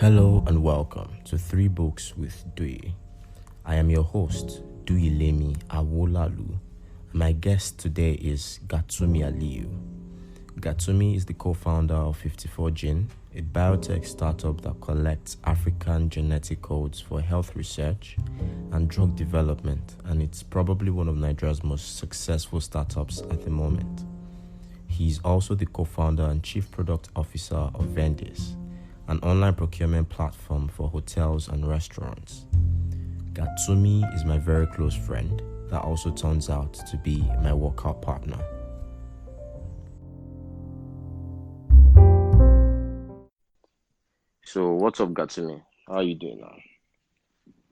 Hello and welcome to Three Books with Dui. I am your host, Duilemi Awolalu. My guest today is Gatumi Aliyu. Gatumi is the co-founder of 54 Gene, a biotech startup that collects African genetic codes for health research and drug development, and it's probably one of Nigeria's most successful startups at the moment. He is also the co-founder and chief product officer of Vendis, an online procurement platform for hotels and restaurants. Gatumi is my very close friend that also turns out to be my workout partner. So, what's up, Gatumi? How are you doing now?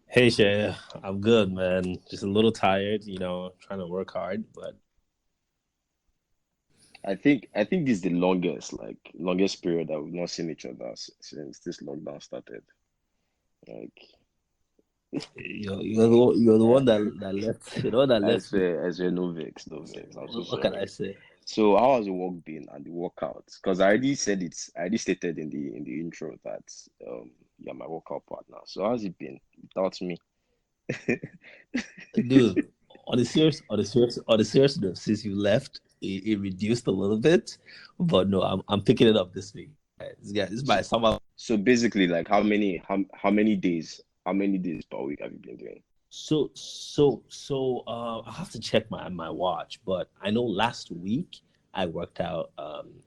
Hey Shay, I'm good, man. Just a little tired, trying to work hard, but I think this is the longest period that we've not seen each other since this lockdown started. you're the one that left. You're the one that I left me. swear, no vex. I'm so What can I sorry. say? So, how has the work been and the workouts? Because I already stated in the intro that you're my workout partner. So, how's it been without me? Dude, on the serious note, since you left, it reduced a little bit, but no, I'm picking it up this week. This is my summer. So basically, like how many days per week have you been doing? I have to check my watch, but I know last week I worked out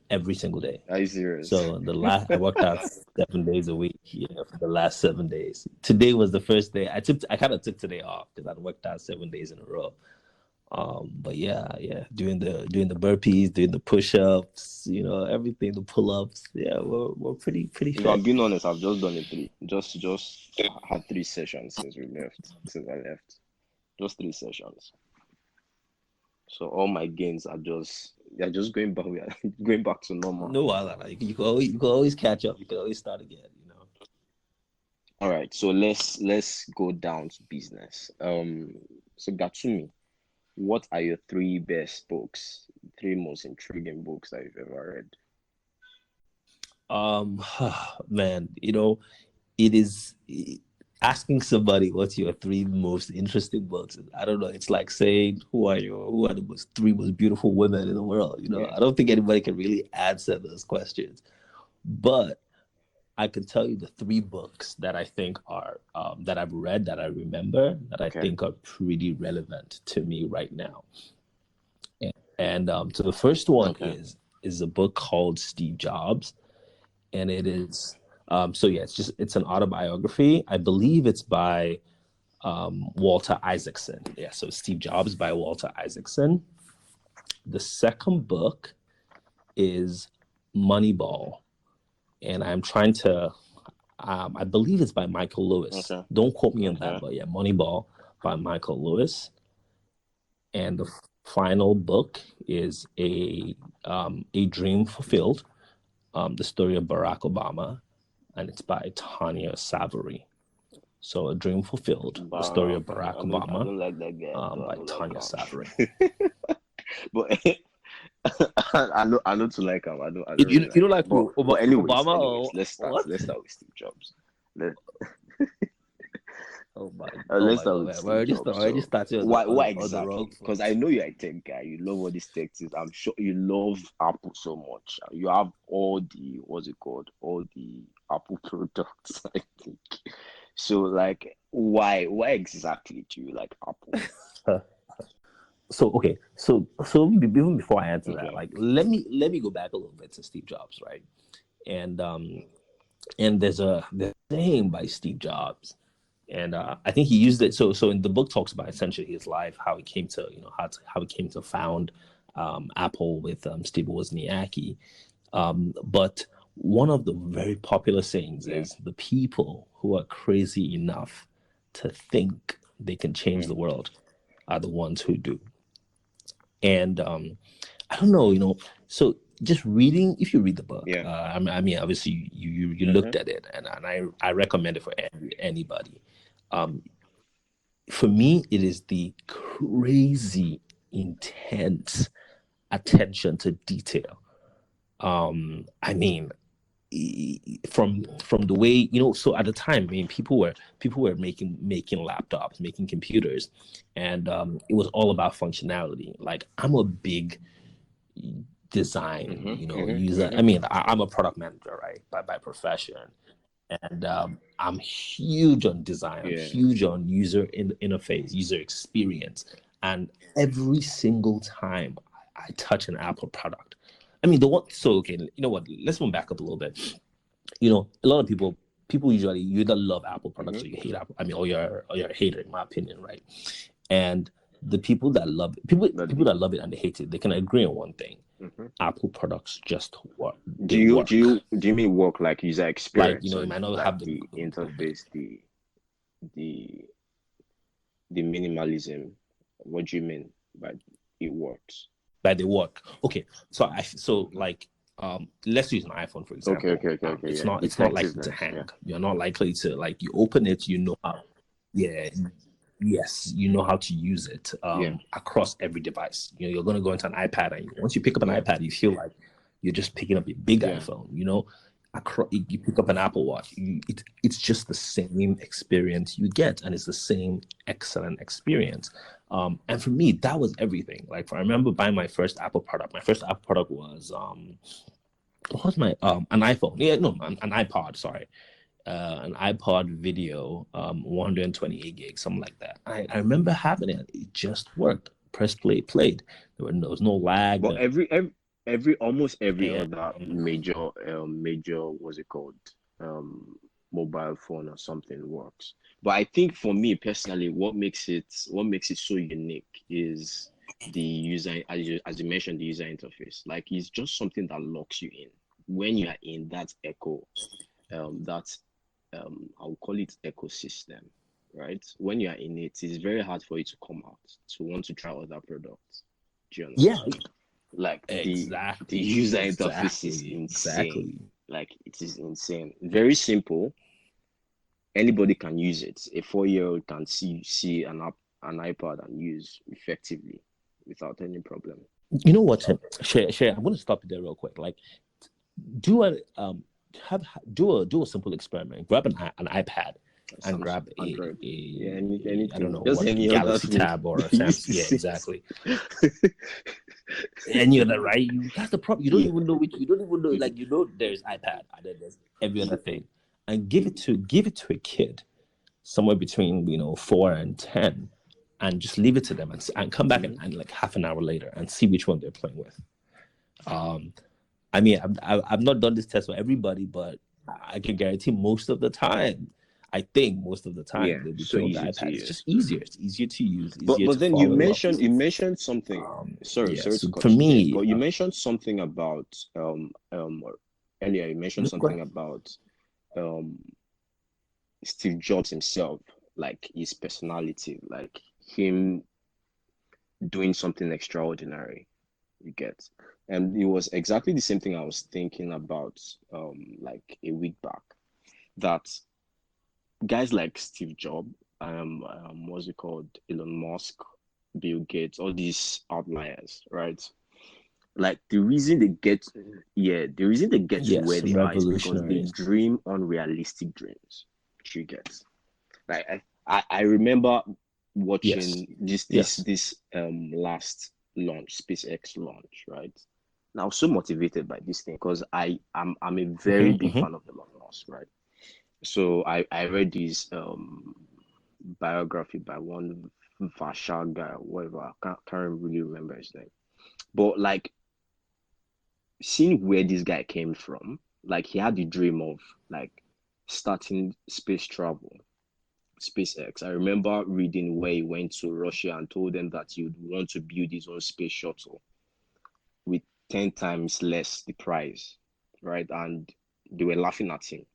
every single day. Are you serious? So I worked out 7 days a week, for the last 7 days. Today was the first day. I kind of took today off because I'd worked out 7 days in a row. But yeah, doing the burpees, doing the push-ups, everything, the pull-ups. Yeah, we're pretty If fit. I'm being honest, I've just done it three. Just had 3 sessions since I left. Just 3 sessions. So all my gains are just going back. We are going back to normal. No, you can always catch up. You can always start again. All right, so let's go down to business. So Gatumi, what are your 3 best books? 3 most intriguing books that you've ever read? Man, it is asking somebody what's your 3 most interesting books. I don't know. It's like saying who are the 3 most beautiful women in the world. Yeah. I don't think anybody can really answer those questions, but I can tell you the 3 books that I think are that I've read, that I remember, that I think are pretty relevant to me right now. And so the first one is a book called Steve Jobs, and it is it's an autobiography. I believe it's by Walter Isaacson. Yeah, so Steve Jobs by Walter Isaacson. The second book is Moneyball, and I'm trying to, I believe it's by Michael Lewis. Okay. Don't quote me on that, but yeah, Moneyball by Michael Lewis. And the final book is a Dream Fulfilled, the story of Barack Obama, and it's by Tanya Savory. So A Dream Fulfilled, the story of Barack Obama, I don't like that guy, by Tanya Savory. But I know to like him. I don't. You don't like but anyways, Obama? Let's start with Steve Jobs. Let's start with Steve Jobs. Already started. Why exactly? Because I know you're a tech guy. You love all these tech things. I'm sure you love Apple so much. You have all the all the Apple products, I think. So like, why exactly do you like Apple? So even before I answer that, like let me go back a little bit to Steve Jobs, right? And there's a saying by Steve Jobs, and I think he used it. So in the book talks about essentially his life, how he came to how he came to found Apple with Steve Wozniacki. But one of the very popular sayings is the people who are crazy enough to think they can change the world are the ones who do. And I don't know, so just reading, if you read the book, I mean, obviously you looked at it, and I recommend it for anybody. For me, it is the crazy, intense attention to detail. I mean, from the way, so at the time, I mean, people were making laptops, making computers, and it was all about functionality. Like, I'm a big design user. I mean, I'm a product manager, right, by profession, and I'm huge on design. I'm huge on user interface, user experience, and every single time I touch an Apple product, I mean, okay, you know what, let's move back up a little bit. A lot of people usually, you either love Apple products or you hate Apple. I mean, or you're a hater, in my opinion, right? And the people that love it, people that love it and they hate it, they can agree on one thing: Apple products just work. Do you mean work like user experience? Like, you might not have the interface, the minimalism. What do you mean by it works? By they work. Okay, so let's use an iPhone, for example. Okay. It's not likely to hang. You're not likely to, like, you open it, how. Yes, you know how to use it across every device. You're going to go into an iPad, and once you pick up an iPad, you feel like you're just picking up a big iPhone. You pick up an Apple Watch, it's just the same experience you get, and it's the same excellent experience. And for me, that was everything. Like, I remember buying my first Apple product. My first Apple product was what was my an iPhone? An iPod. Sorry. An iPod video, 128 gigs, something like that. I remember having it. It just worked. Press play, played. There was no lag. But almost every other major what's it called, mobile phone or something works. But I think for me personally, what makes it so unique is the user, as you mentioned, the user interface. Like, it's just something that locks you in. When you are in that I'll call it ecosystem, right? When you are in it, it's very hard for you to come out, to want to try other products. Do you understand? Yeah. Like, exactly. The user interface is insane. Exactly. Like, it is insane. Very simple. Anybody can use it. A 4-year-old can see an iPad and use effectively without any problem. You know what, Shay, I'm going to stop you there real quick. Like, do a simple experiment. Grab an iPad and grab anything. I don't know, just any Galaxy Tab or a Samsung. Yeah, exactly. And you're right. That's the problem. You don't even know which. You don't even know. Like, there's iPad and then there's every other thing. And give it to a kid somewhere between 4 and 10, and just leave it to them and come back and like half an hour later and see which one they're playing with. I mean, I've not done this test for everybody, but I can guarantee most of the time, they'll be playing with the iPad. It's just easier. It's easier to use. But then you mentioned something. Sorry to cut for me. But you mentioned something about earlier. You mentioned something about Steve Jobs himself, like his personality, like him doing something extraordinary. You get. And it was exactly the same thing I was thinking about like a week back, that guys like Steve Jobs, what's it called, Elon Musk, Bill Gates, all these outliers, right? Like, the reason they get to where they are is because they dream unrealistic dreams. You get. Like, I remember watching this last launch, SpaceX launch, right? Now, I was so motivated by this thing because I'm a very big fan of Elon Musk, right? So I read this biography by one Vashar guy, whatever. I can't really remember his name. But, like, seeing where this guy came from, like, he had the dream of, like, starting space travel, SpaceX. I remember reading where he went to Russia and told them that he would want to build his own space shuttle with 10 times less the price, right? And they were laughing at him.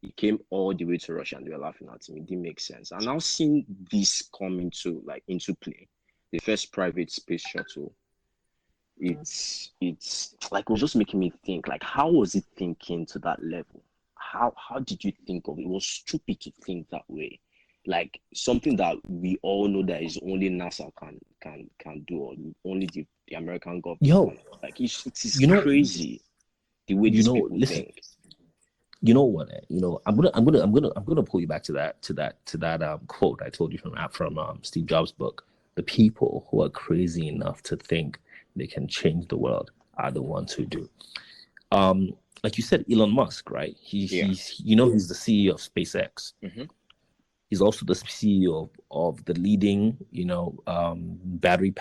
He came all the way to Russia and they were laughing at him. It didn't make sense. And now seeing this come into play, the first private space shuttle, it's like, it was just making me think, like, how was it thinking to that level? How did you think of it? It was stupid to think that way. Like, something that we all know that is only NASA can do, or only the American government. Like, it's crazy the way these people think. You know what? I'm gonna pull you back to that quote I told you from Steve Jobs' book. The people who are crazy enough to think they can change the world are the ones who do. Like you said, Elon Musk, right? He's he's the CEO of SpaceX. Mm-hmm. He's also the CEO of the leading, battery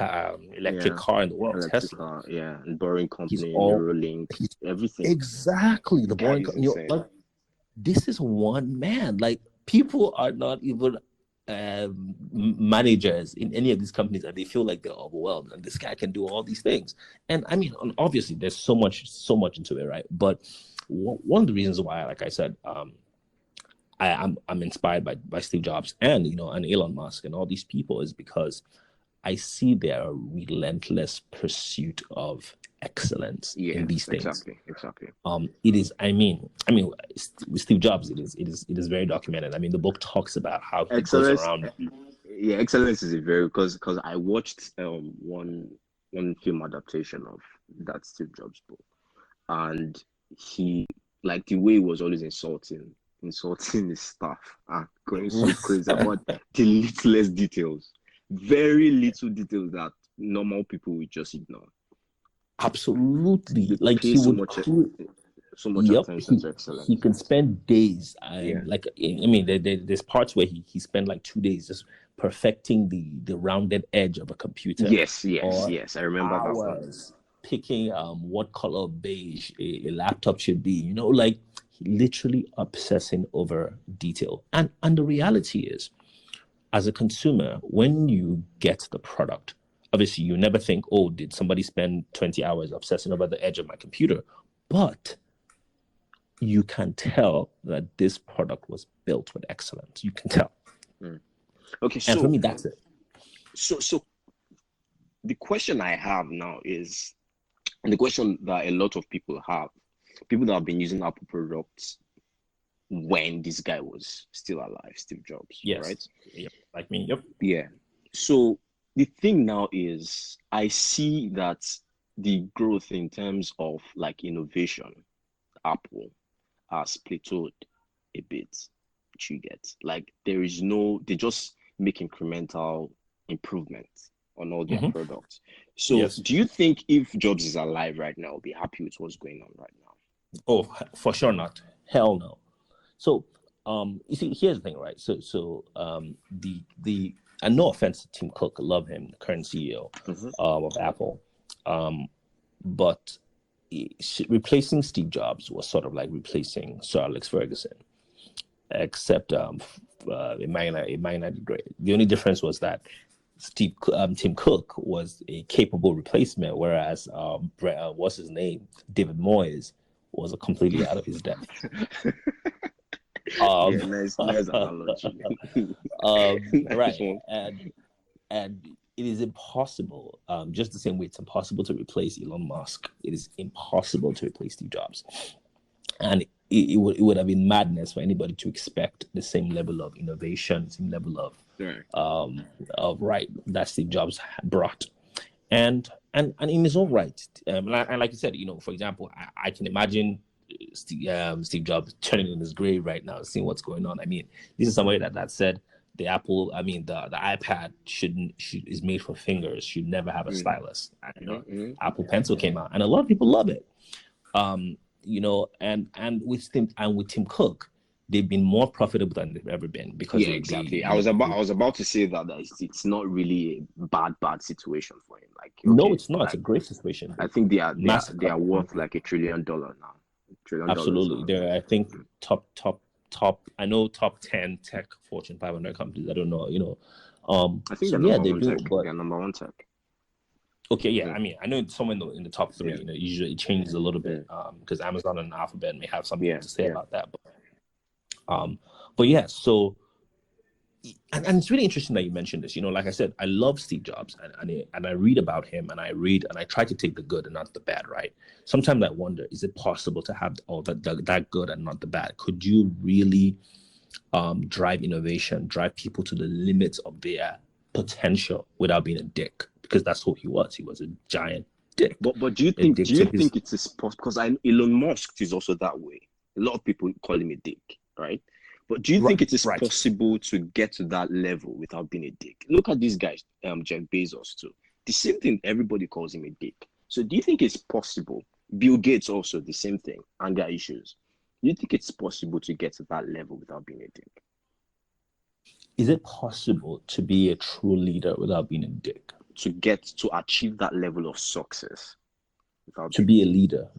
electric car in the world, Electric Tesla. car, and Boring He's Company, all Neuralink, he's everything. exactly the Guy boring. is insane. Like, this is one man. Like, people are not even managers in any of these companies, and they feel like they're overwhelmed. And this guy can do all these things. And I mean, obviously, there's so much into it, right? But one of the reasons why, like I said, I'm inspired by Steve Jobs and Elon Musk and all these people is because I see their relentless pursuit of excellence in these things. Exactly. It is. I mean, with Steve Jobs, it is very documented. I mean, the book talks about how he goes around. Yeah, excellence is a very because I watched one film adaptation of that Steve Jobs book, and he, like, the way he was always insulting his staff and going so crazy about the littlest details, very little details that normal people would just ignore. Absolutely, They like pay he so would. much attention to excellence. He can spend days. Like, I mean, there's parts where he spent like 2 days just perfecting the rounded edge of a computer. Yes. Or I remember hours picking what color of beige a laptop should be. Like, literally obsessing over detail. And the reality is, as a consumer, when you get the product, obviously you never think, oh, did somebody spend 20 hours obsessing over the edge of my computer? But you can tell that this product was built with excellence. You can tell. Okay, and for me, that's it. So the question I have now is, and the question that a lot of people that have been using Apple products when this guy was still alive, Steve Jobs, yes, right? Yep, like me. Yep. Yeah. So the thing now is, I see that the growth in terms of like innovation, Apple has plateaued a bit. You get, like, they just make incremental improvements on all their products. So do you think if Jobs is alive right now, he'll be happy with what's going on right now? Oh, for sure not. Hell no. So you see, here's the thing, right? So the and no offense to Tim Cook, I love him, the current CEO of Apple, but replacing Steve Jobs was sort of like replacing Sir Alex Ferguson, except it might not be great. The only difference was that Tim Cook was a capable replacement, whereas what's his name, David Moyes, was completely out of his depth. Nice analogy. Right, and it is impossible. Just the same way it's impossible to replace Elon Musk, it is impossible to replace Steve Jobs, and it would have been madness for anybody to expect the same level of innovation, same level of that Steve Jobs brought, and in his own right, and like you said, for example, I can imagine Steve Jobs turning in his grave right now, seeing what's going on. I mean, this is somebody that said the Apple, I mean, the iPad is made for fingers, should never have a stylus. Apple Pencil came out, and a lot of people love it. And with Tim Cook, they've been more profitable than they've ever been because exactly. I was about to say that it's not really a bad situation for him. Like, no, it's not. It's a great situation. I think they are worth like $1 trillion now. Absolutely, they're, I think, top. I know top 10 tech Fortune 500 companies. I don't know. I think they're number one tech. Okay, yeah. I mean, I know it's somewhere in the top 3. Usually it changes a little bit because Amazon and Alphabet may have something to say about that. But yeah. So, and it's really interesting that you mentioned this. Like I said, I love Steve Jobs, and I read about him, and I try to take the good and not the bad. Right? Sometimes I wonder, is it possible to have all that good and not the bad? Could you really drive innovation, drive people to the limits of their potential without being a dick? Because that's who he was. He was a giant dick. But do you think it is possible? Because Elon Musk is also that way. A lot of people call him a dick, right? But do you think it is possible to get to that level without being a dick? Look at these guys, Jeff Bezos too. The same thing, everybody calls him a dick. So do you think it's possible? Bill Gates also, the same thing, anger issues. Do you think it's possible to get to that level without being a dick? Is it possible to be a true leader without being a dick? To achieve that level of success without to be a leader,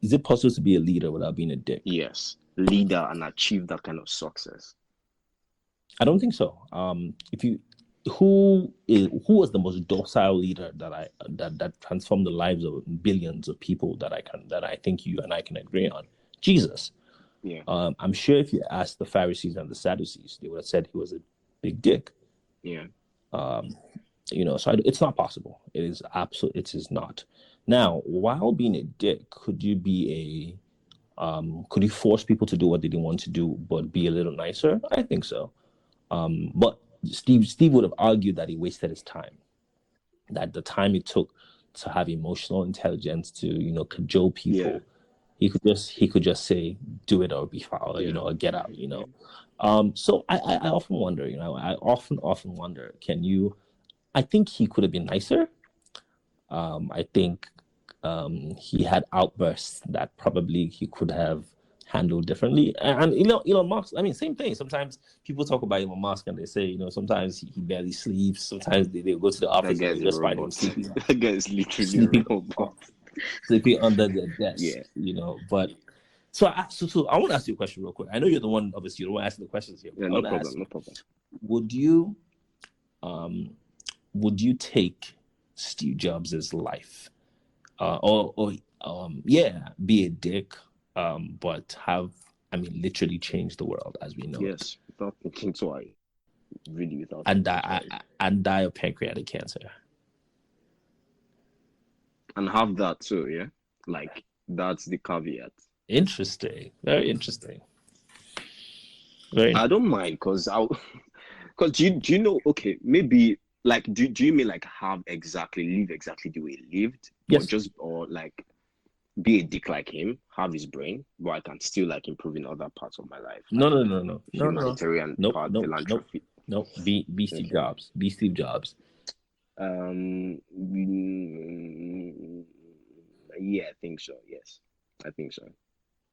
is it possible to be a leader without being a dick? Yes, leader and achieve that kind of success. I don't think so. Who was the most docile leader that transformed the lives of billions of people that I think you and I can agree on? Jesus. Yeah. I'm sure if you asked the Pharisees and the Sadducees, they would have said he was a big dick. Yeah. So it's not possible. It is not. Now, while being a dick, could you force people to do what they didn't want to do, but be a little nicer? I think so. But Steve would have argued that he wasted his time. That the time it took to have emotional intelligence to, cajole people, he could just say, do it or be fired, or get out, So I often wonder, I often wonder, I think he could have been nicer. I think he had outbursts that probably he could have handled differently. And Elon Musk, I mean, same thing. Sometimes people talk about Elon Musk and they say, sometimes he barely sleeps. Sometimes they go to the office and they just find him sleeping. That guy is literally sleeping under their desk. Yeah. But so I want to ask you a question real quick. I know you're the one, obviously, you're the one asking the questions here. Yeah, no problem. Would you take Steve Jobs' life, be a dick, but literally change the world as we know it? Yes, without thinking twice. Really, without and die of pancreatic cancer, and have that too. Yeah, like that's the caveat. Interesting, very interesting. I don't mind because do you know? Okay, maybe. Like, do you mean like live exactly the way he lived? Yes. Or like be a dick like him, have his brain, but I can still like improve in other parts of my life. No. Humanitarian part, philanthropy. No. Be Steve Jobs. Be Steve Jobs. Yeah, I think so. Yes, I think so.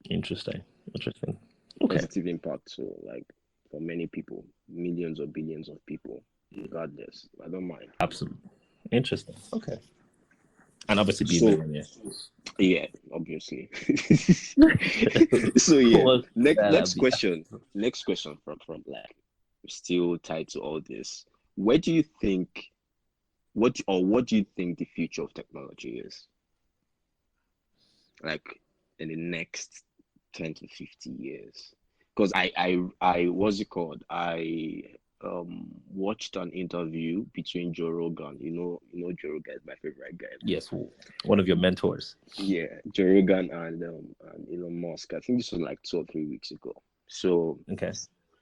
Interesting. Okay. Positive impact, so like for many people, millions or billions of people. Regardless, I don't mind. Absolutely. Interesting. Okay. And obviously be a millionaire. Yeah, obviously. So yeah, next question from like still tied to all this. What do you think the future of technology is? Like in the next 10 to 50 years? Because I what's it called? I watched an interview between Joe Rogan. You know Joe Rogan is my favorite guy. Yes, one of your mentors. Yeah, Joe Rogan and Elon Musk. I think this was like 2 or 3 weeks ago. So okay,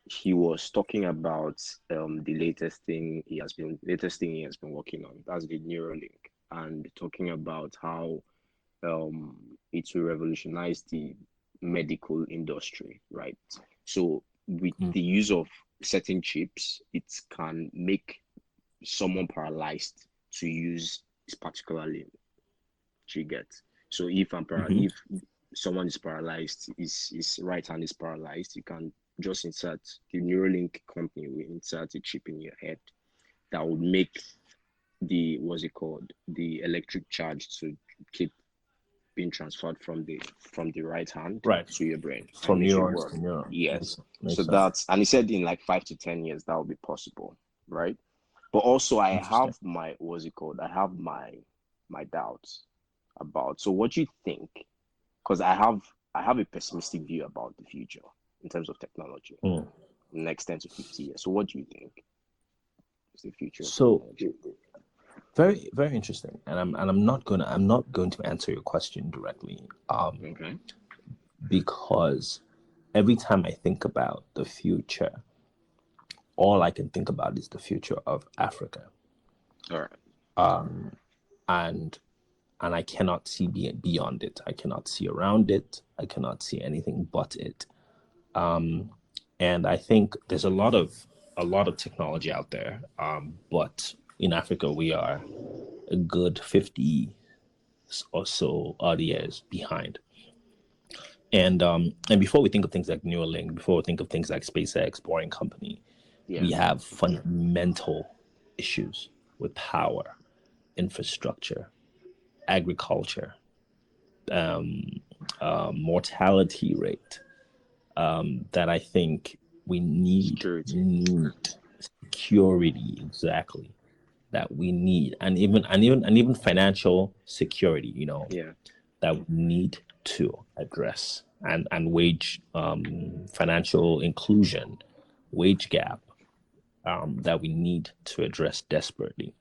he was talking about the latest thing he has been working on. That's the Neuralink, and talking about how it will revolutionize the medical industry, right? So with the use of certain chips, it can make someone paralyzed to use this particular limb. Do you get? So if if someone is paralyzed, his right hand is paralyzed, you can just insert, the Neuralink company will insert a chip in your head that will make the the electric charge to keep being transferred from the right hand to your brain. From neurons to neurons. Yes. So that's, and he said in like 5 to 10 years that will be possible, right? But also I have my I have my doubts about. So what do you think? Because I have a pessimistic view about the future in terms of technology. Next 10 to 50 years. So what do you think is the future of technology? Very, very interesting, and I'm not going to answer your question directly, because every time I think about the future, all I can think about is the future of Africa. All right. And and I cannot see beyond it. I cannot see around it. I cannot see anything but it. And I think there's a lot of technology out there, but in Africa we are a good 50 or so odd years behind. And before we think of things like Neuralink, before we think of things like SpaceX, Boring Company, we have fundamental issues with power, infrastructure, agriculture, mortality rate, that I think we need security, exactly, that we need, and even financial security, that we need to address, and wage financial inclusion, wage gap, that we need to address desperately.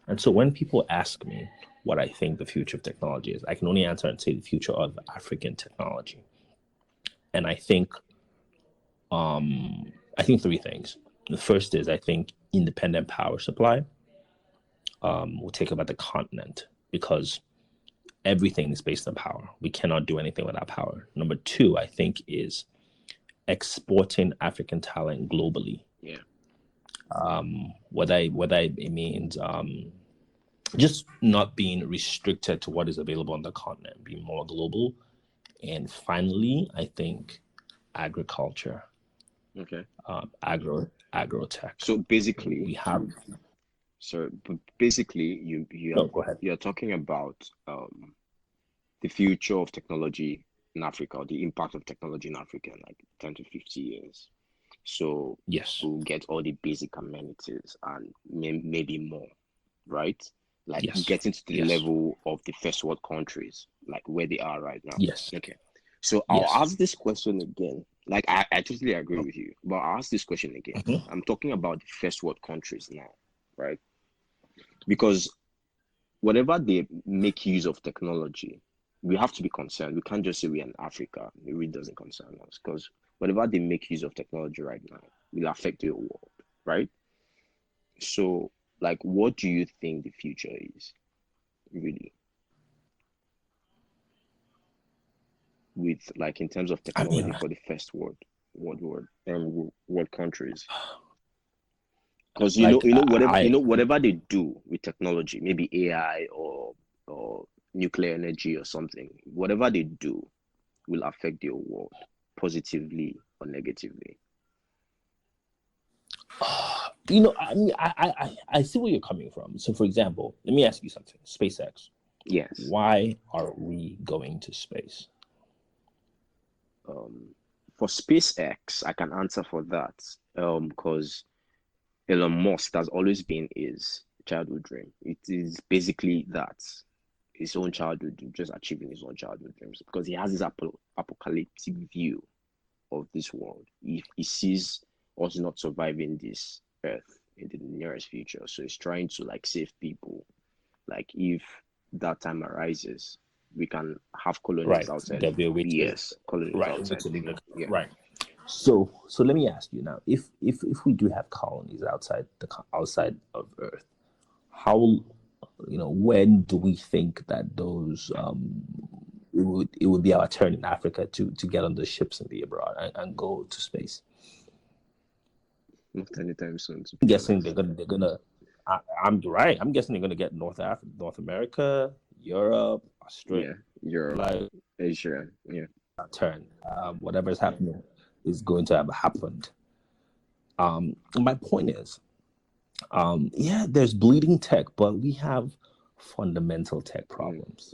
And so when people ask me what I think the future of technology is, I can only answer and say the future of African technology. And I think three things. The first is, I think independent power supply will take about the continent, because everything is based on power. We cannot do anything without power. Number two, I think, is exporting African talent globally. Whether it means just not being restricted to what is available on the continent, being more global. And finally, I think agriculture. Agrotech. So basically, we have. So basically, you're talking about the future of technology in Africa, or the impact of technology in Africa in like 10 to 50 years. So yes, we'll get all the basic amenities and maybe more, right? Like getting to the level of the first world countries, like where they are right now. Yes. Okay. So I'll ask this question again. Like I totally agree with you, but I'll ask this question again. I'm talking about the first world countries now, right? Because whenever they make use of technology, we have to be concerned. We can't just say we're in Africa. It really doesn't concern us, because whenever they make use of technology right now, it will affect the whole world, right? So, like, what do you think the future is, really? With, like, in terms of technology for the first world countries. Because whatever they do with technology, maybe AI or nuclear energy or something, whatever they do will affect the whole world, positively or negatively. I see where you're coming from. So, for example, let me ask you something. SpaceX. Yes. Why are we going to space? For SpaceX, I can answer for that. Because Elon Musk has always been his childhood dream. It is basically that, his own childhood dream, just achieving his own childhood dreams, because he has this apocalyptic view of this world. He sees us not surviving this earth in the nearest future, so he's trying to like save people. Like if that time arises, we can have colonies outside. There'll be a way to, yes, colonies outside. Right. So let me ask you now: if we do have colonies outside of Earth, how, when do we think that those it would be our turn in Africa to get on the ships and be abroad and go to space? Not anytime soon. I'm guessing they're gonna. I'm right. I'm guessing they're gonna get North America, Europe, Australia, Europe, Asia. Turn. Whatever's happening is going to have happened. My point is, there's bleeding tech, but we have fundamental tech problems.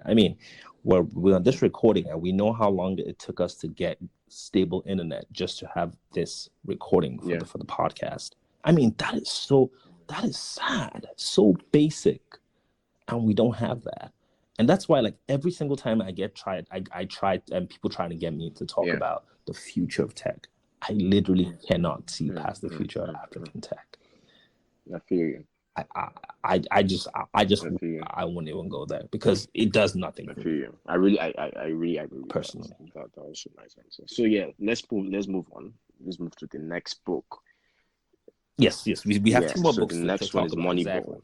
I mean, we're on this recording, and we know how long it took us to get stable internet just to have this recording for the podcast. I mean, that is sad, so basic, and we don't have that. And that's why, like, every single time I tried, and people trying to get me to talk about the future of tech, I literally cannot see past the future of African tech. I feel you. I wouldn't even go there, because it does nothing. I feel you. I really agree personally. That was a nice answer. So let's move on. Let's move to the next book. Yes. We have two more books. The next one is Moneyball. Exactly.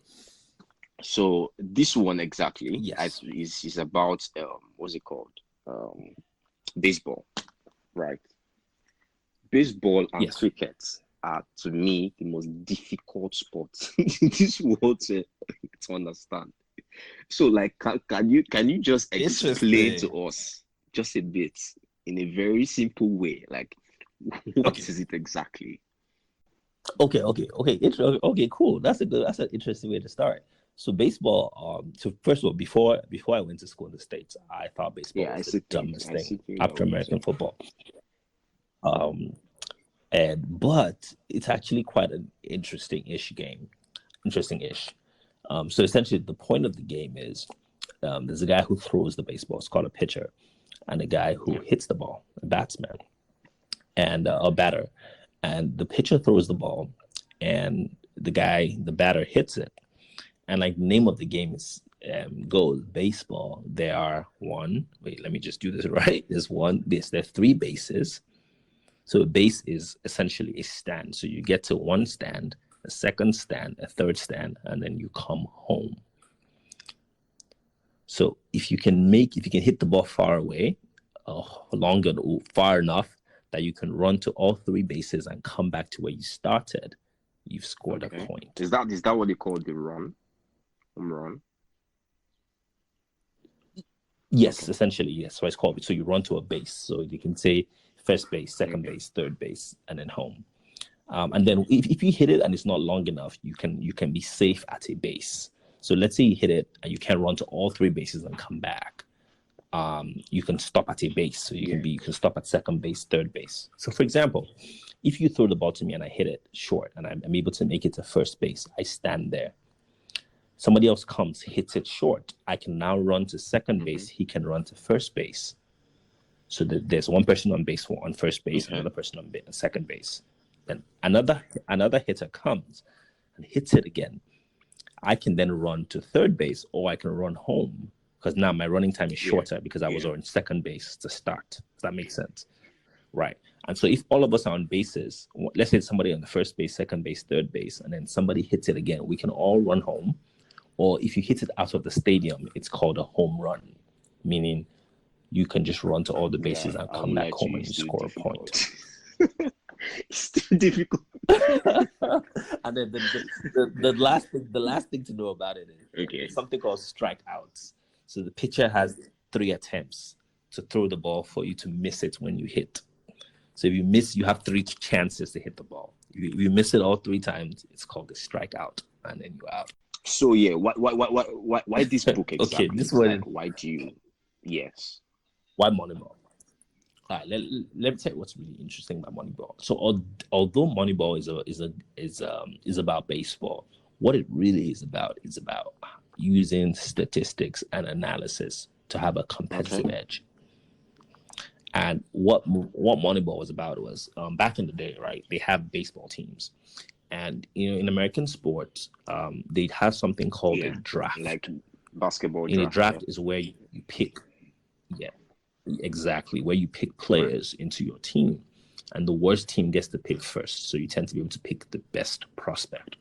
So this one exactly Yes. is about what's it called? Baseball, right? Baseball and Yes. cricket are to me the most difficult sports in this world to understand. So like can you just explain to Interesting. us just a bit in a very simple way, like what Okay. is it exactly? Okay. Cool. That's an interesting way to start. So baseball. So first of all, before I went to school in the States, I thought baseball Yeah, was the dumbest I thing see things that after what you're American saying. football. Um, but it's actually quite an interesting-ish game. Interesting-ish. So essentially, the point of the game is there's a guy who throws the baseball. It's called a pitcher, and a guy who Yeah. hits the ball, a batsman, and a batter. And the pitcher throws the ball, and the batter hits it. And like the name of the game is goes baseball. There are one. Wait, let me just do this right. There are three bases. So a base is essentially a stand. So you get to one stand, a second stand, a third stand, and then you come home. So if you can hit the ball far away, longer, far enough that you can run to all three bases and come back to where you started, you've scored a Okay. point. Is that what they call the run? Home run? Yes, Okay. essentially, yes. So it's called. So you run to a base. So you can say first base, second Okay. base, third base, and then home. And then if you hit it and it's not long enough, you can be safe at a base. So let's say you hit it and you can run to all three bases and come back. You can stop at a base. So Yeah. you can stop at second base, third base. So for example, if you throw the ball to me and I hit it short and I'm able to make it to first base, I stand there. Somebody else comes, hits it short. I can now run to second Mm-hmm. base. He can run to first base. So there's one person on first base, Okay. another person on second base. Then another hitter comes and hits it again. I can then run to third base or I can run home because now my running time is Yeah. shorter because I was Yeah. on second base to start. Does that make sense? Right. And so if all of us are on bases, let's say somebody on the first base, second base, third base, and then somebody hits it again, we can all run home. Or if you hit it out of the stadium, it's called a home run, meaning you can just run to all the Yeah, bases and I come won't back lie to home you, and it's you still score a point. difficult. It's still difficult. And then the last thing to know about it is Okay. there's something called strikeouts. So the pitcher has 3 attempts to throw the ball for you to miss it when you hit. So if you miss, you have 3 chances to hit the ball. If you miss it all 3 times, it's called a strikeout, and then you're out. So yeah, why this book Okay, exactly? this one. Like, why do you? Yes. Why Moneyball? All right, let me tell you what's really interesting about Moneyball. So although Moneyball is about baseball, what it really is about using statistics and analysis to have a Okay. competitive edge. And what Moneyball was about was back in the day, right? They have baseball teams, and in American sports, they have something called a Yeah. Like draft. basketball In a draft. Yeah. draft is where you pick, yeah, exactly, where you pick Right. players into your team, and the worst team gets to pick first. So you tend to be able to pick the best prospect.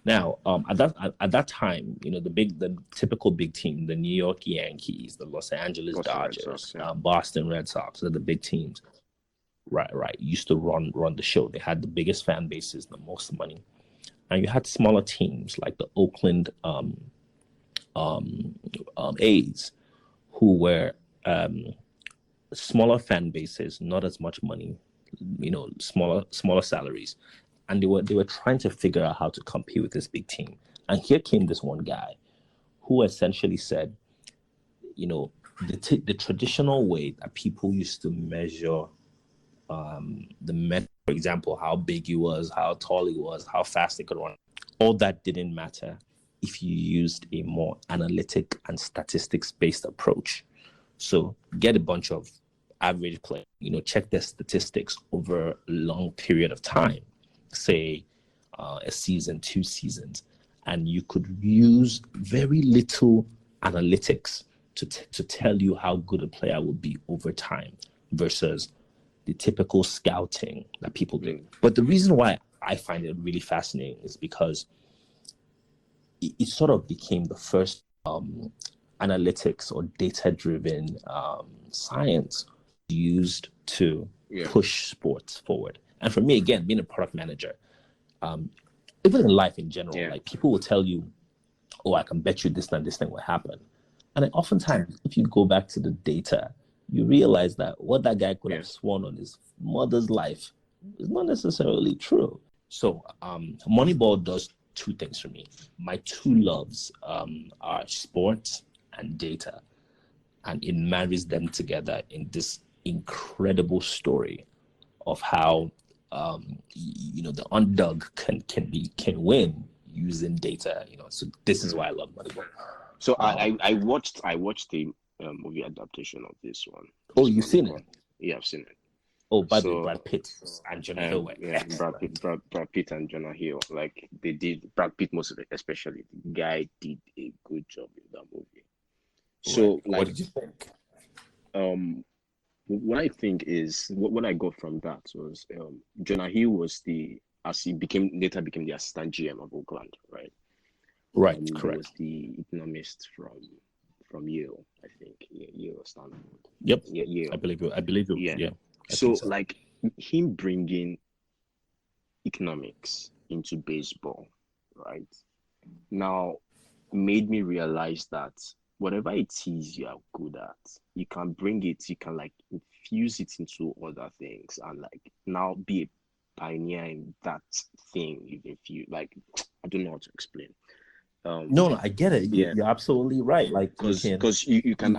Now, at that time, the typical big team, the New York Yankees, the Los Angeles Boston Red Sox. Dodgers, Yeah. Boston Red Sox, are the big teams. Right. Used to run the show. They had the biggest fan bases, the most money, and you had smaller teams like the Oakland A's, who were smaller fan bases, not as much money, smaller salaries, and they were trying to figure out how to compete with this big team. And here came this one guy who essentially said, the traditional way that people used to measure for example, how big he was, how tall he was, how fast he could run, all that didn't matter if you used a more analytic and statistics based approach. So get a bunch of average players, check their statistics over a long period of time, say a season, 2 seasons, and you could use very little analytics to tell you how good a player will be over time versus the typical scouting that people do. But the reason why I find it really fascinating is because it sort of became the first analytics or data-driven science used to push sports forward. And for me, again, being a product manager, even in life in general, like people will tell you, oh, I can bet you this and this thing will happen. And then oftentimes, if you go back to the data, you realize that what that guy could have sworn on his mother's life is not necessarily true. So Moneyball does two things for me. My two loves are sports and data. And it marries them together in this incredible story of how the underdog can win using data. So this is why I love Moneyball. So I watched the movie adaptation of this one. Oh, you've seen it? Yeah, I've seen it. Oh, by the way, Brad Pitt and Jonah Hill. Yeah, Brad Pitt and Jonah Hill. Like they did, Brad Pitt most of it, especially. The guy did a good job in that movie. So, like, what did you think? What I think is what I got from that was Jonah Hill was later became the assistant GM of Oakland, right? Right, correct. He was the economist from Yale, I think. Yale or Stanford. Yep. Yeah, Yale. I believe it. Yeah. So, like him bringing economics into baseball, right? Now made me realize that whatever it is you are good at, you can bring it, you can like infuse it into other things and like now be a pioneer in that thing. If you like, I don't know how to explain. No, I get it. You're absolutely right. Like because you can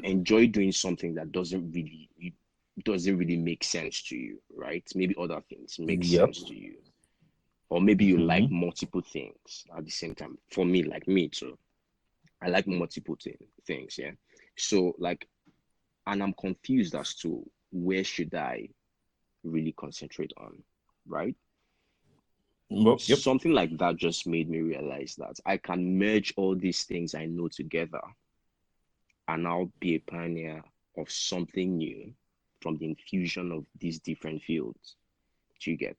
enjoy doing something that doesn't really make sense to you, right? Maybe other things make sense to you, or maybe you like multiple things at the same time. For me, like me too, I like multiple things. Yeah. So like, and I'm confused as to where should I really concentrate on, right? Well, Something like that just made me realize that I can merge all these things I know together and I'll be a pioneer of something new from the infusion of these different fields. Do you get?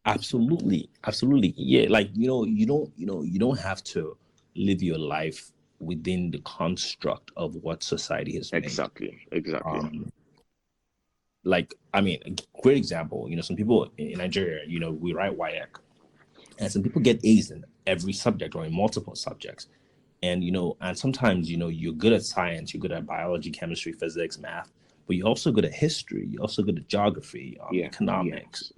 Absolutely. Yeah. Like, you don't have to live your life within the construct of what society has made. Exactly. Like, I mean, a great example, some people in Nigeria, we write WAEC, and some people get A's in every subject or in multiple subjects. And, and sometimes, you're good at science, you're good at biology, chemistry, physics, math, but you're also good at history, you're also good at geography, economics.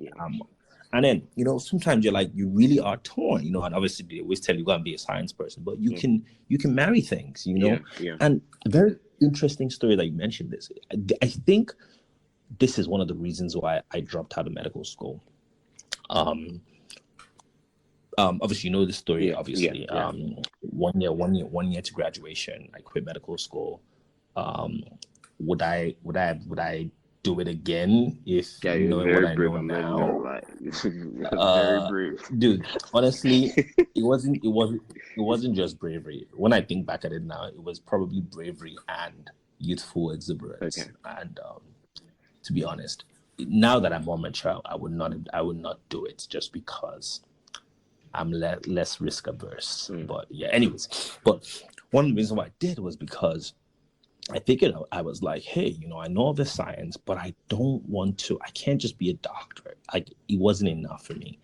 And then, sometimes you really are torn, and obviously they always tell you go and be a science person, but you can marry things, And a very interesting story that you mentioned this. I think this is one of the reasons why I dropped out of medical school. Obviously, the story. Obviously, 1 year to graduation, I quit medical school. Would I do it again if knowing what I know now? Very brave, dude. Honestly, it wasn't just bravery. When I think back at it now, it was probably bravery and youthful exuberance. Okay. And to be honest, now that I'm more mature, I would not do it just because I'm less risk averse. But yeah, anyways. But one of the reasons why I did was because I figured out, I was like, hey, I know all this science, but I can't just be a doctor. Like, it wasn't enough for me.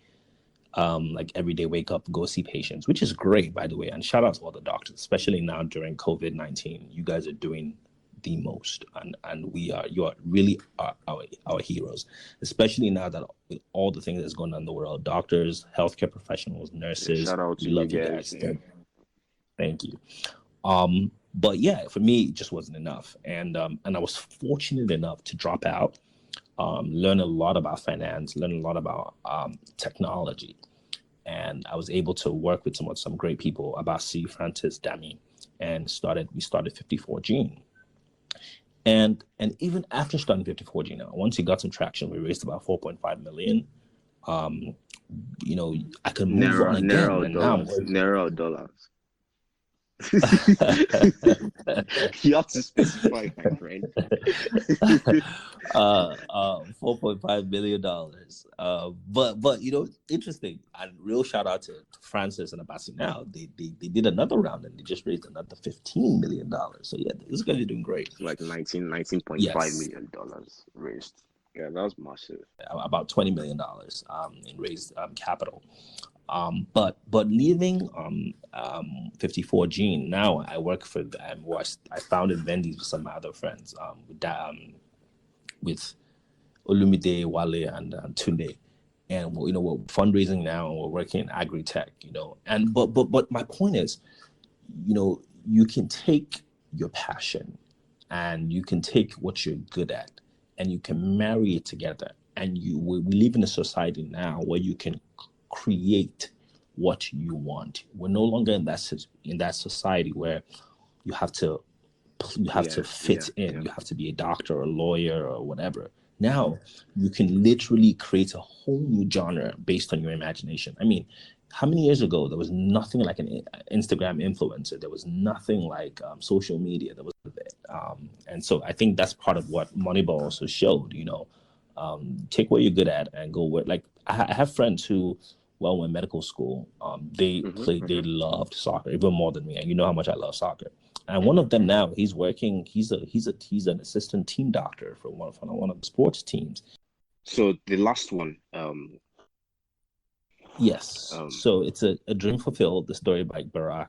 Like every day, wake up, go see patients, which is great, by the way. And shout out to all the doctors, especially now during COVID-19. You guys are doing the most, and you are really our heroes, especially now that with all the things that's going on in the world. Doctors, healthcare professionals, nurses, shout out to we love you guys. Thank you. But yeah, for me, it just wasn't enough, and I was fortunate enough to drop out, learn a lot about finance, learn a lot about technology, and I was able to work with some great people, Abasi, Francis, Dami, and we started 54 Gene. And even after starting 54 Gene, once we got some traction, we raised about 4.5 million. I could move on again. Narrow dollars. You have to specify, my friend. $4.5 million. But interesting, and real shout out to Francis and Abasi. Now they did another round and they just raised another $15 million. So yeah, this guys are doing great. Like $19.5 million raised. Yeah, that's massive. About $20 million in raised capital. But leaving 54 Gene, now I work for I founded Vendy's with some other friends with Olumide, Wale, and Tunde, and we're fundraising now and we're working in agri-tech, and but my point is, you can take your passion and you can take what you're good at and you can marry it together, and we live in a society now where you can create what you want. We're no longer in that society where you have to fit in. You have to be a doctor or a lawyer or whatever. Now you can literally create a whole new genre based on your imagination. I mean, how many years ago there was nothing like an Instagram influencer? There was nothing like social media. There was and so I think that's part of what Moneyball also showed. Take what you're good at and go with. Like I have friends who, when in medical school, they loved soccer even more than me, and you know how much I love soccer. And one of them now, he's working. He's an assistant team doctor for one of the sports teams. So the last one, yes. So it's a dream fulfilled. The story of Barack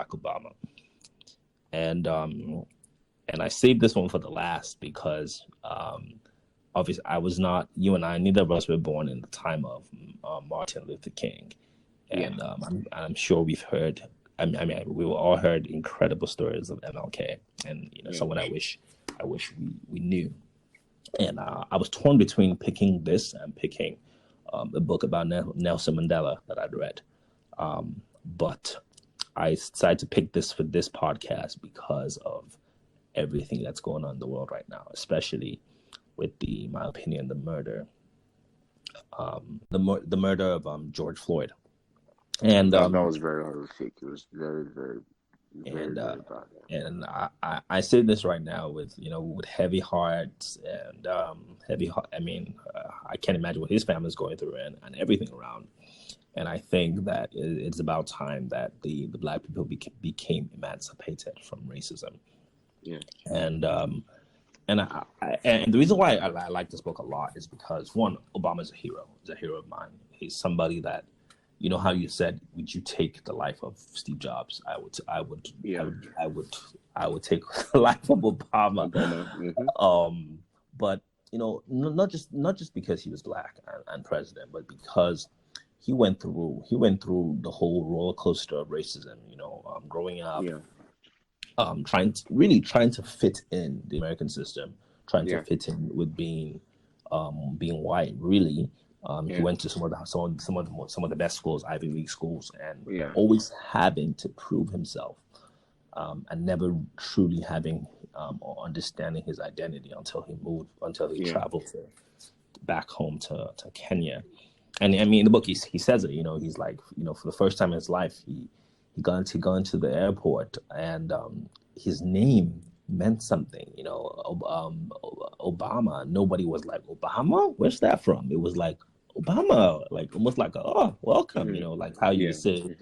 Obama, and I saved this one for the last because obviously you and I, neither of us were born in the time of Martin Luther King, and I'm sure we've heard. I mean, we all heard incredible stories of MLK, and someone I wish we knew. And I was torn between picking this and picking a book about Nelson Mandela that I'd read, but I decided to pick this for this podcast because of everything that's going on in the world right now, especially with in my opinion, the murder of George Floyd. And that was very horrific. It was very, very, very bad. And I say this right now with heavy hearts and heavy heart. I mean, I can't imagine what his family's going through and everything around. And I think that it's about time that the Black people became emancipated from racism. Yeah. And the reason why I like this book a lot is because, one, Obama's a hero. He's a hero of mine. He's somebody that, how you said, would you take the life of Steve Jobs? I would take the life of Obama. Mm-hmm. But not just because he was Black and president, but because he went through the whole roller coaster of racism. Growing up. Yeah. Trying to fit in the American system, trying to fit in with being white. Really, he went to some of the best schools, Ivy League schools, and always having to prove himself, and never truly having or understanding his identity until he traveled back home to Kenya. And I mean, in the book, he says it. He's like, for the first time in his life, he got into the airport, and his name meant something. Obama. Nobody was like, Obama? Where's that from? It was like Obama, like almost like welcome. Mm-hmm. Like how you say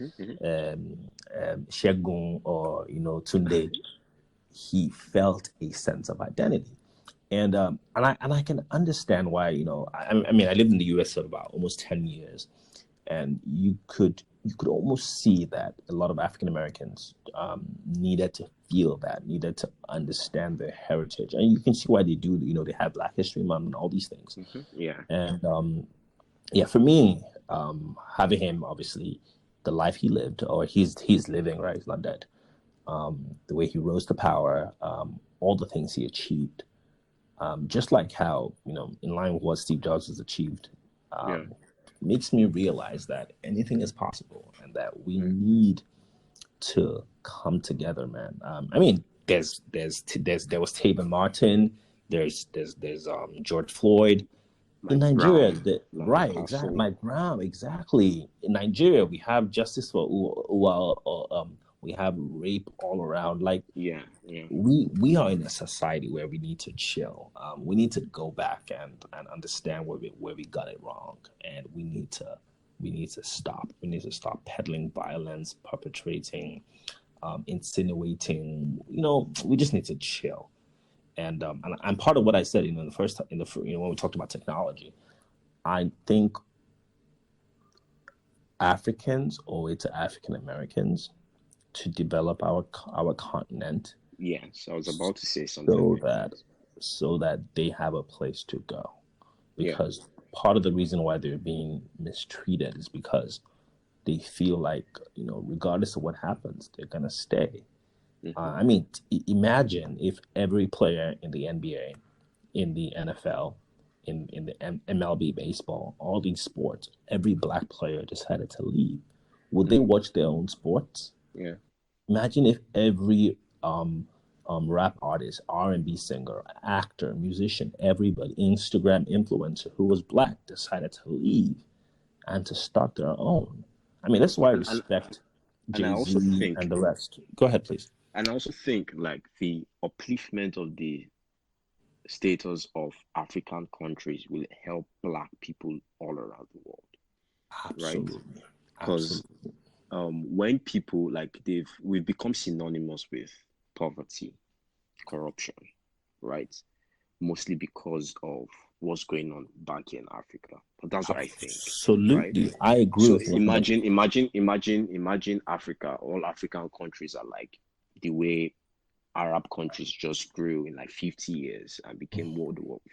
Shegun or Tunde. He felt a sense of identity, and I can understand why. I mean, I lived in the U.S. for about almost 10 years, and you could almost see that a lot of African Americans needed to feel that, needed to understand their heritage. And you can see why they do, they have Black History Month and all these things. Mm-hmm. Yeah. And for me, having him, obviously, the life he lived, or he's living, right? He's not dead. The way he rose to power, all the things he achieved, just like how, in line with what Steve Jobs has achieved, makes me realize that anything is possible and that we need to come together, man. I mean, there was Taven Martin, there's George Floyd. In Nigeria, Mike Brown, exactly. In Nigeria, we have justice for We have rape all around. Like, yeah. we are in a society where we need to chill. We need to go back and understand where we got it wrong, and we need to stop. We need to stop peddling violence, perpetrating, insinuating. We just need to chill. And part of what I said, when we talked about technology, I think Africans owe it to African Americans to develop our continent. Yes, I was about to say something. So that they have a place to go, because part of the reason why they're being mistreated is because they feel like, regardless of what happens, they're gonna stay. I mean, imagine if every player in the NBA, in the NFL, in the MLB baseball, all these sports, every black player decided to leave. Would they watch their own sports? Yeah. Imagine if every rap artist, R&B singer, actor, musician, everybody, Instagram influencer who was black decided to leave and to start their own. I mean, that's why I respect Jay-Z and the rest. Go ahead, please. And I also think like the upliftment of the status of African countries will help black people all around the world. Absolutely. Right? Because when people we've become synonymous with poverty, corruption, right? Mostly because of what's going on back in Africa. But that's what I think. Absolutely, right? I agree. So with imagine Africa. All African countries are like the way Arab countries just grew in like 50 years and became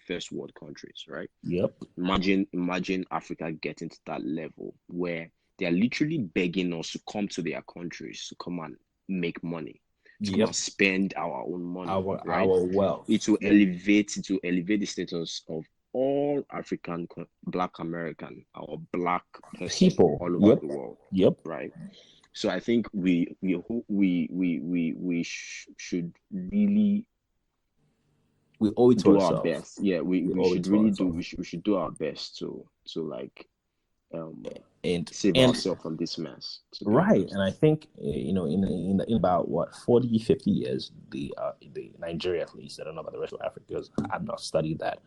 first world countries, right? Yep. Imagine Africa getting to that level where they are literally begging us to come to their countries to come and make money, to come and spend our own money, right? Our wealth. It will elevate the status of all African Black American, our Black people all over the world. Yep. Right. So I think we should really owe it to do ourselves. Our best. Yeah, we should really do. We should do our best to save ourselves from this mess. Right. And I think in about 40, 50 years, the Nigeria, at least, I don't know about the rest of Africa because I've not studied that,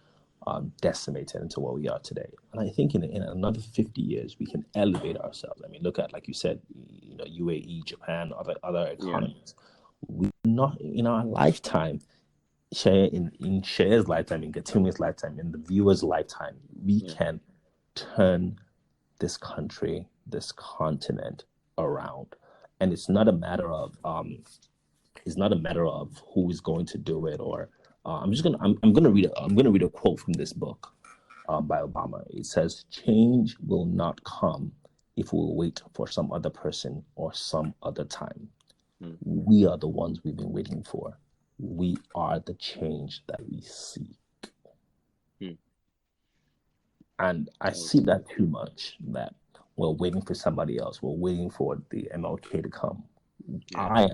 decimated into what we are today. And I think in another 50 years we can elevate ourselves. I mean, look at, like you said, UAE, Japan, other economies. We not in our lifetime, in Shay's lifetime, in Gatumi's lifetime, in the viewer's lifetime, we can turn this country, this continent around. And it's not a matter of who is going to do it, or I'm gonna read a quote from this book by Obama. It says, "Change will not come if we'll wait for some other person or some other time. We are the ones we've been waiting for. We are the change that we seek." And I see that too much, that we're waiting for somebody else. We're waiting for the MLK to come. I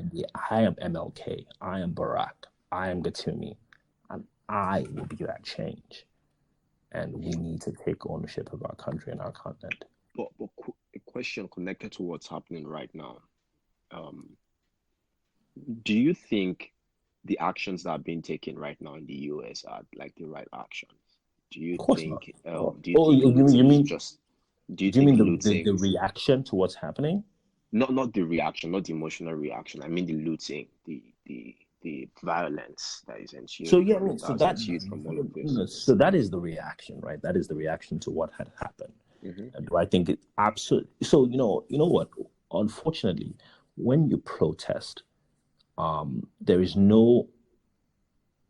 am MLK. I am Barack. I am Gatumi. And I will be that change. And we need to take ownership of our country and our continent. But a question connected to what's happening right now. Do you think the actions that are being taken right now in the US are like the right actions? Do you think? You mean the reaction to what's happening? Not the reaction, not the emotional reaction. I mean the looting, the violence that is ensuing. So from all of this. So that is the reaction, right? That is the reaction to what had happened. And do I think it absolutely? So you know what? Unfortunately, when you protest, there is no.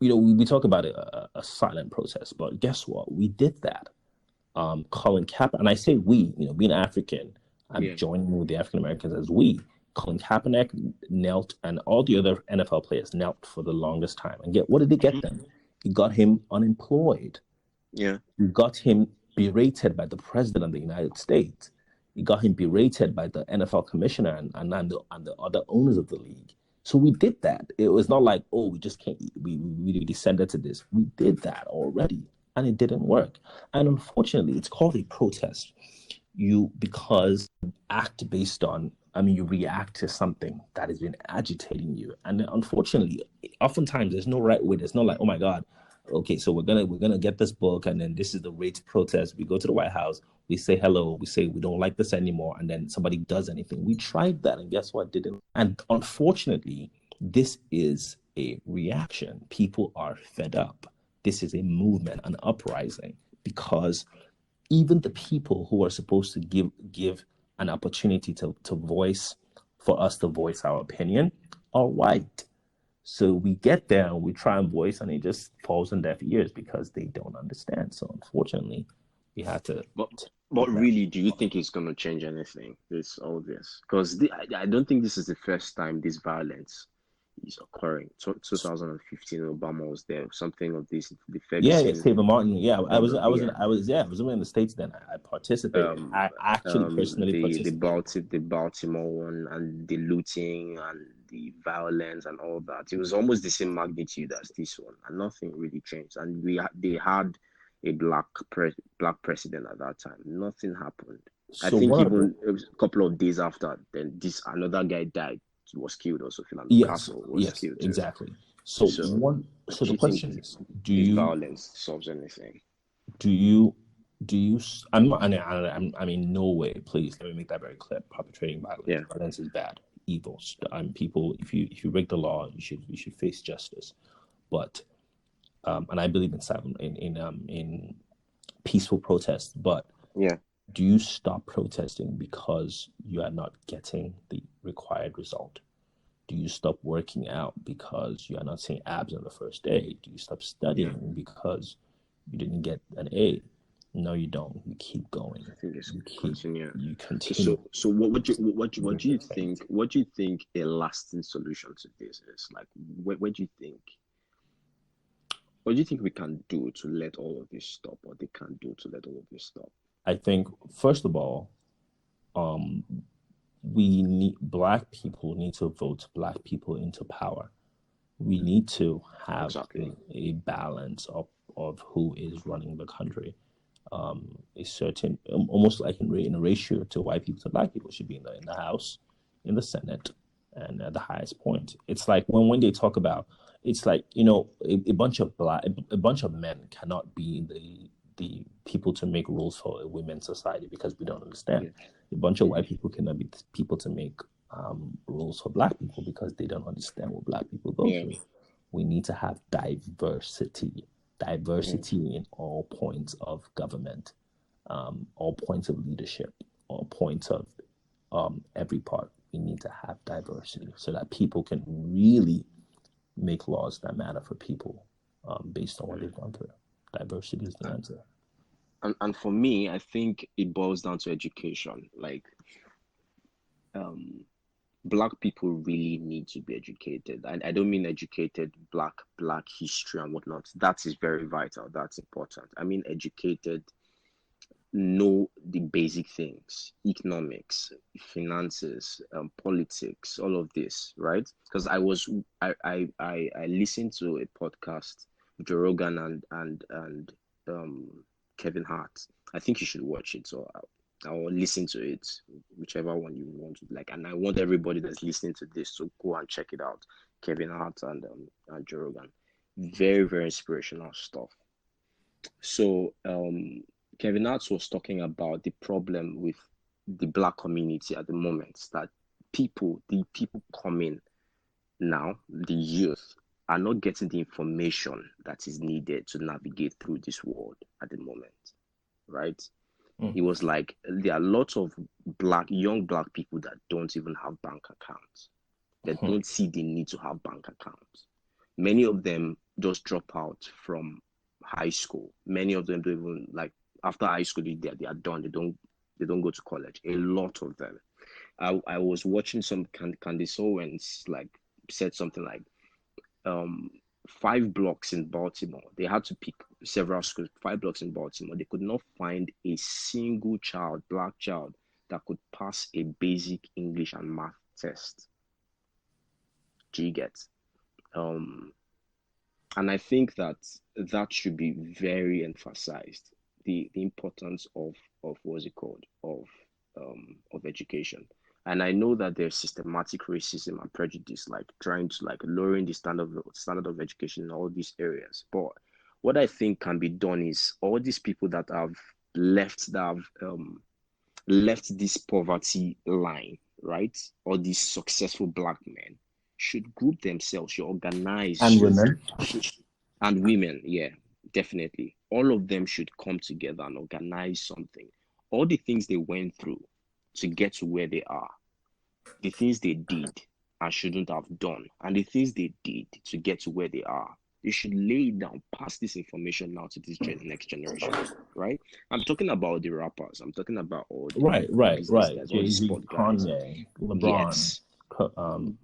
We talk about a silent protest, but guess what? We did that. Colin Kaepernick, and I say we, being African, I'm joining with the African Americans as we. Colin Kaepernick knelt, and all the other NFL players knelt for the longest time. And what did they get them? It got him unemployed. Yeah. It got him berated by the president of the United States. It got him berated by the NFL commissioner and the other owners of the league. So we did that. It was not like, we just can't, we descended to this. We did that already, and it didn't work. And unfortunately, it's called a protest. Because act based on you react to something that has been agitating you. And unfortunately, oftentimes there's no right way. There's no like, oh my God, okay, so we're gonna get this book, and then this is the rate protest. We go to the White House, we say hello, we say we don't like this anymore, and then somebody does anything. We tried that, and guess what? Didn't. And unfortunately, this is a reaction. People are fed up. This is a movement, an uprising, because even the people who are supposed to give an opportunity to voice, for us to voice our opinion, are white. So we get there and we try and voice, and it just falls on deaf ears because they don't understand. So unfortunately, we had to. But really, do you think it's going to change anything? All this, because I don't think this is the first time this violence is occurring. 2015, Obama was there. Something of this, the Ferguson. Yeah, Stephen Martin. Yeah, I was in the States then. I participated. I actually personally participated. The Baltimore one, and the looting and the violence and all that. It was almost the same magnitude as this one, and nothing really changed. And they had a black president at that time. Nothing happened. I think even a couple of days after, then another guy died. Was killed also. Castle was killed. Exactly. So the question is, violence solves anything? Do you? I'm in no way. Please let me make that very clear. Perpetrating violence. Yeah. Violence is bad, evil. People. If you break the law, you should face justice. But, and I believe in peaceful protest. But yeah. Do you stop protesting because you are not getting the required result? Do you stop working out because you are not seeing abs on the first day? Do you stop studying because you didn't get an A? No, you don't. You keep going. I think it's continue. You continue. So what do you think? What do you think a lasting solution to this is? Like, what do you think? What do you think we can do to let all of this stop, or they can do to let all of this stop? I think, first of all, Black people need to vote Black people into power. We need to have a balance of who is running the country. A certain, almost like in a ratio to white people to Black people, should be in the House, in the Senate, and at the highest point. It's like when they talk about, it's like, a bunch of men cannot be the people to make rules for a women's society, because we don't understand. A bunch of white people cannot be people to make rules for Black people, because they don't understand what Black people go through. We need to have diversity in all points of government, all points of leadership, all points of every part. We need to have diversity so that people can really make laws that matter for people based on what they've gone through. Diversity is the answer. And for me, I think it boils down to education. Like, Black people really need to be educated. And I don't mean educated Black history and whatnot. That is very vital. That's important. I mean educated, know the basic things: economics, finances, politics, all of this, right? Because I listened to a podcast, Joe Rogan and Kevin Hart. I think you should watch it, or I'll listen to it, whichever one you want to like. And I want everybody that's listening to this to go and check it out. Kevin Hart and Joe Rogan. Very, very inspirational stuff. So Kevin Hart was talking about the problem with the Black community at the moment, that the people coming now, the youth, are not getting the information that is needed to navigate through this world at the moment, right? He was like, there are lots of young Black people that don't even have bank accounts, that don't see the need to have bank accounts. Many of them just drop out from high school. Many of them don't even, like, after high school, they are done. They don't go to college. A lot of them. I was watching some Candace Owens, like, said something like, 5 blocks in Baltimore. They had to pick several schools. 5 blocks in Baltimore. They could not find a single child, Black child, that could pass a basic English and math test. Do you get? And I think that should be very emphasized. The importance of what's it called, of education. And I know that there's systematic racism and prejudice, like trying to like lowering the standard of education in all these areas. But what I think can be done is all these people that have left this poverty line, right? All these successful black men should group themselves, should organize, And women. and women, yeah, definitely. All of them should come together and organize something. All the things they went through to get to where they are, the things they did and shouldn't have done, and the things they did to get to where they are, they should lay it down, pass this information now to this next generation, right? I'm talking about the rappers. I'm talking about all the business guys, all the Jay-Z, sport guys. Kanye, LeBron. Yes.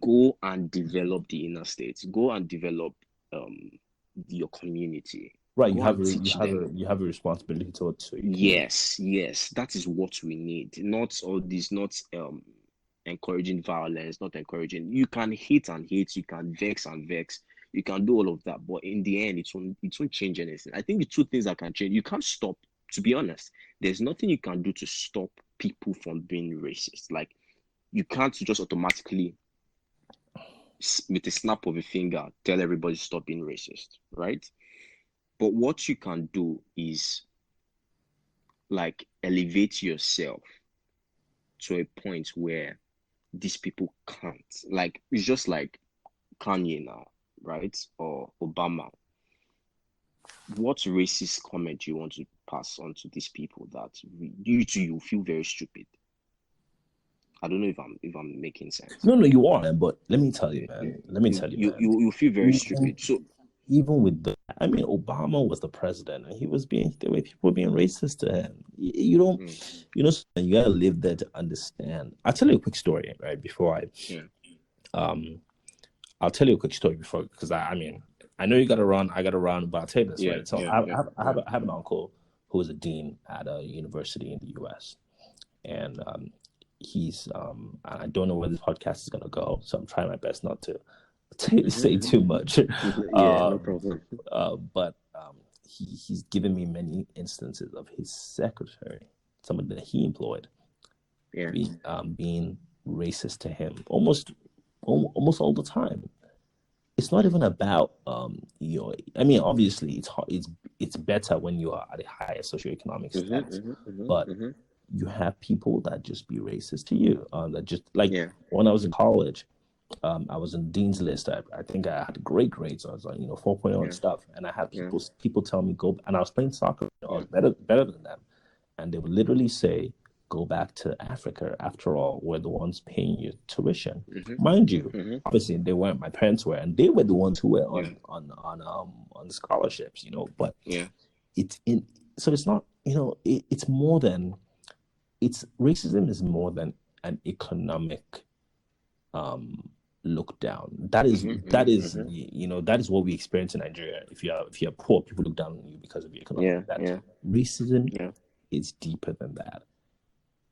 Go and develop the inner states. Go and develop your community. Right, Go you have a responsibility to it. Yes, that is what we need. Not all this, not encouraging violence, not encouraging. You can hate and hate, you can vex and vex, you can do all of that, but in the end, it won't change anything. I think the two things that can change, you can't stop. To be honest, there's nothing you can do to stop people from being racist. Like, you can't just automatically, with a snap of a finger, tell everybody to stop being racist, right? But what you can do is like elevate yourself to a point where these people can't. Like, it's just like Kanye now, right? Or Obama. What racist comment you want to pass on to these people that you feel very stupid? I don't know if I'm making sense. No, you are, but let me tell you, man. You feel very stupid. So even with Obama was the president, and there were people being racist to him. You gotta live there to understand. I'll tell you a quick story, right? I'll tell you a quick story because I know you gotta run. I gotta run, but I'll tell you this, right? So I have an uncle who was a dean at a university in the U.S. and he's I don't know where this podcast is gonna go, so I'm trying my best not to say too much. No problem. But he's given me many instances of his secretary, someone that he employed, being racist to him almost all the time. It's not even about obviously it's hard, it's better when you are at a higher socioeconomic status, but you have people that just be racist to you. That just when I was in college, I was in Dean's List. I think I had great grades. I was like 4.0 and stuff, and I had people tell me go, and I was playing soccer. I was better than them, and they would literally say, "Go back to Africa. After all, we're the ones paying your tuition." Mind you, obviously they weren't. My parents were, and they were the ones who were on the scholarships. But it's in. So it's not. It's more than. Racism is more than an economic look down. That is what we experience in Nigeria. If you're poor, people look down on you because of your economic status. Racism is deeper than that.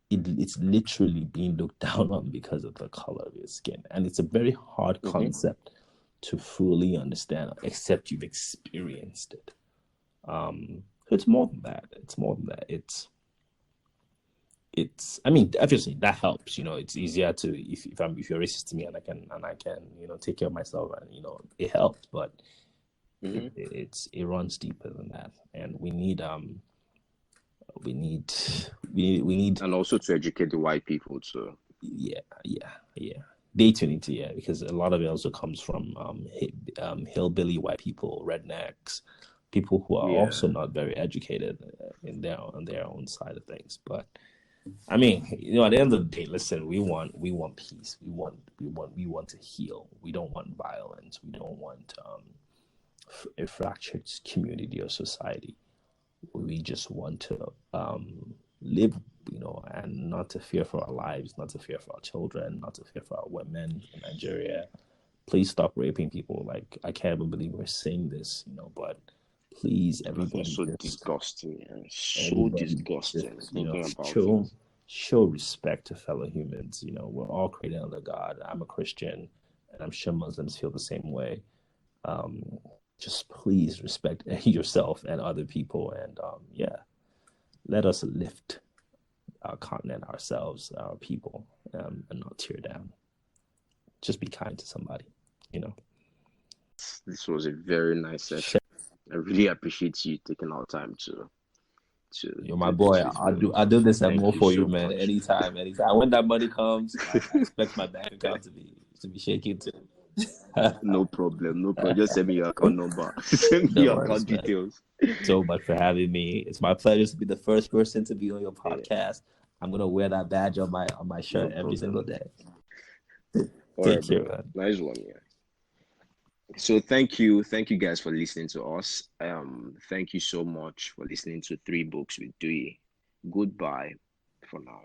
It's literally being looked down on because of the color of your skin, and it's a very hard concept to fully understand, except you've experienced it. It's more than that. It's obviously that helps. It's easier to if you're racist to me and I can take care of myself, and it helps, but it runs deeper than that, and we need and also to educate the white people too. They too need to, because a lot of it also comes from hillbilly white people, rednecks, people who are also not very educated on their own side of things. But at the end of the day, listen, we want peace. We want to heal. We don't want violence. We don't want a fractured community or society. We just want to live, and not to fear for our lives, not to fear for our children, not to fear for our women in Nigeria. Please stop raping people. Like, I can't even believe we're saying this, but please, everybody. So disgusting. So disgusting. Show respect to fellow humans. We're all created under God. I'm a Christian, and I'm sure Muslims feel the same way. Just please respect yourself and other people, and let us lift our continent, ourselves, our people, and not tear down. Just be kind to somebody, you know. This was a very nice session. I really appreciate you taking our time to You're my boy. I'll do this and more for you, man. Much. Anytime. When that money comes, I expect my bank account to be shaking too. No problem. Just send me your account number. Send me your account details. So much for having me. It's my pleasure to be the first person to be on your podcast. Yeah. I'm gonna wear that badge on my shirt every single day. Take care, man. Nice one, yeah. So thank you guys for listening to us. Thank you so much for listening to 3 Books with Dewey. Goodbye for now.